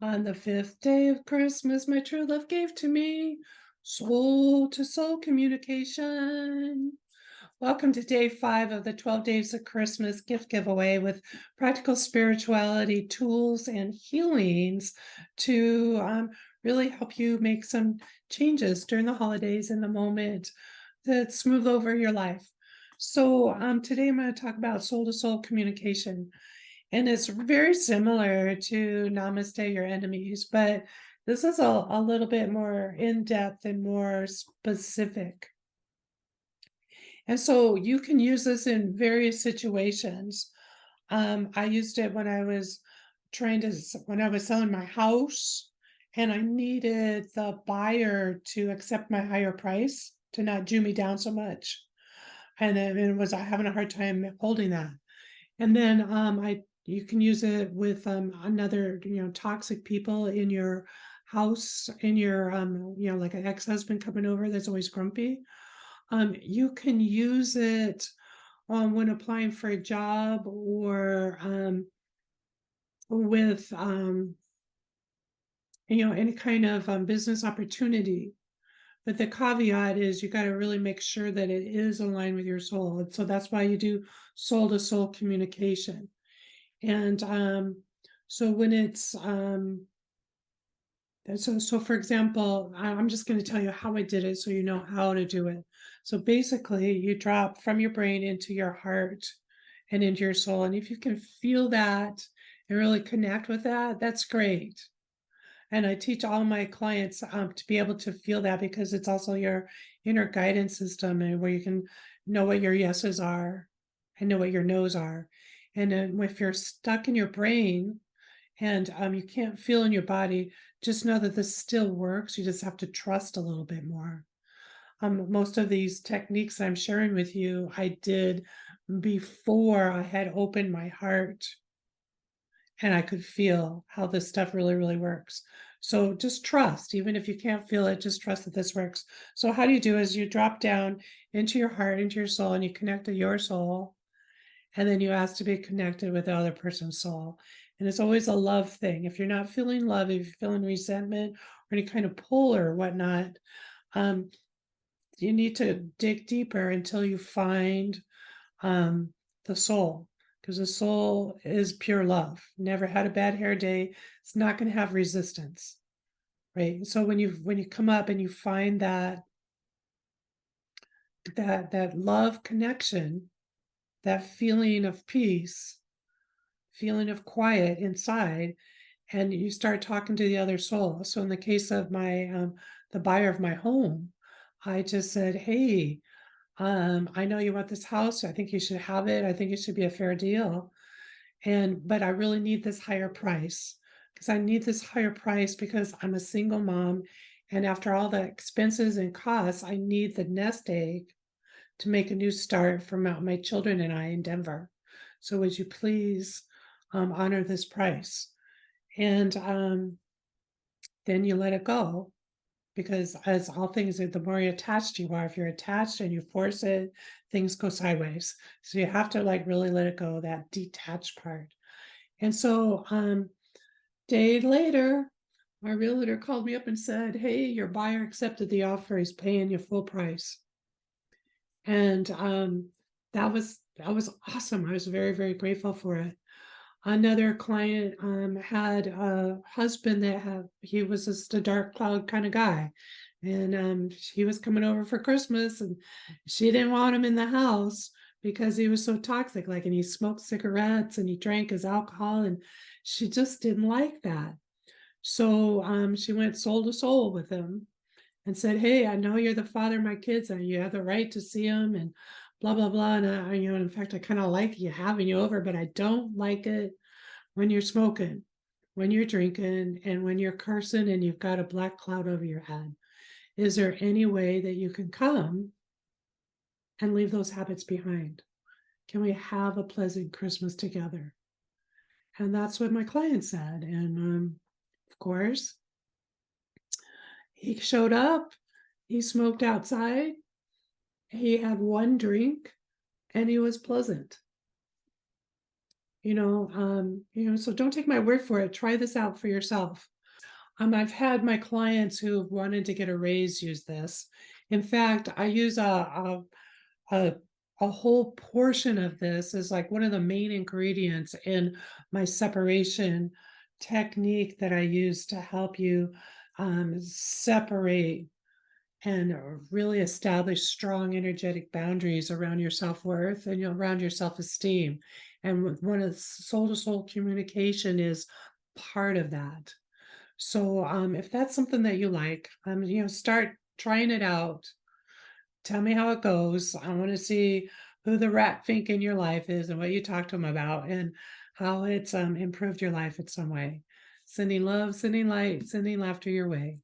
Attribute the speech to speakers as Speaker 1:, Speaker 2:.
Speaker 1: On the fifth day of Christmas, my true love gave to me soul to soul communication. Welcome to day 5 of the 12 Days of Christmas gift giveaway with practical spirituality tools and healings to really help you make some changes during the holidays in the moment that smooth over your life. So, today I'm going to talk about soul to soul communication. And it's very similar to Namaste Your Enemies, but this is a little bit more in depth and more specific. And so you can use this in various situations. I used it when I was when I was selling my house and I needed the buyer to accept my higher price to not Jew me down so much. And then it was having a hard time holding that. And then I you can use it with another, toxic people in your house, in your like an ex-husband coming over that's always grumpy. You can use it when applying for a job or with any kind of business opportunity. But the caveat is you got to really make sure that it is aligned with your soul. And so that's why you do soul to soul communication. And so when it's so for example, I'm just going to tell you how I did it so you know how to do it. So basically you drop from your brain into your heart and into your soul. And if you can feel that and really connect with that, that's great. And I teach all my clients to be able to feel that because it's also your inner guidance system and where you can know what your yeses are and know what your nos are. And then if you're stuck in your brain and you can't feel in your body, just know that this still works. You just have to trust a little bit more. Most of these techniques I'm sharing with you, I did before I had opened my heart and I could feel how this stuff really, really works. So just trust, even if you can't feel it, just trust that this works. So how do you do is you drop down into your heart, into your soul, and you connect to your soul. And then you ask to be connected with the other person's soul. And it's always a love thing. If you're not feeling love, if you're feeling resentment or any kind of pull or whatnot, you need to dig deeper until you find the soul, because the soul is pure love. Never had a bad hair day. It's not going to have resistance, right? So when you come up and you find that love connection, that feeling of peace, feeling of quiet inside, and you start talking to the other soul. So in the case of my the buyer of my home, I just said, hey, I know you want this house. I think you should have it. I think it should be a fair deal. But I really need this higher price because I need this higher price because I'm a single mom. And after all the expenses and costs, I need the nest egg to make a new start for my children and I in Denver. So would you please honor this price? And then you let it go because as all things, the more you attached you are, if you're attached and you force it, things go sideways. So you have to like really let it go, that detached part. And so day later, my realtor called me up and said, hey, your buyer accepted the offer. He's paying you full price. And that was awesome. I was very, very grateful for it. Another client had a husband he was just a dark cloud kind of guy. And he was coming over for Christmas and she didn't want him in the house because he was so toxic. Like, and he smoked cigarettes and he drank his alcohol and she just didn't like that. So she went soul to soul with him and said, hey, I know you're the father of my kids and you have the right to see them and blah, blah, blah. And in fact, I kind of like you having you over, but I don't like it when you're smoking, when you're drinking, and when you're cursing and you've got a black cloud over your head. Is there any way that you can come and leave those habits behind? Can we have a pleasant Christmas together? And that's what my client said. And of course, he showed up, he smoked outside, he had one drink, and he was pleasant. So don't take my word for it. Try this out for yourself. I've had my clients who wanted to get a raise use this. In fact, I use a a whole portion of this is like one of the main ingredients in my separation technique that I use to help you separate and really establish strong energetic boundaries around your self-worth and around your self-esteem. And one of soul to soul communication is part of that. So if that's something that you like, start trying it out. Tell me how it goes. I want to see who the rat fink in your life is and what you talk to them about and how it's improved your life in some way. Sending love, sending light, sending laughter your way.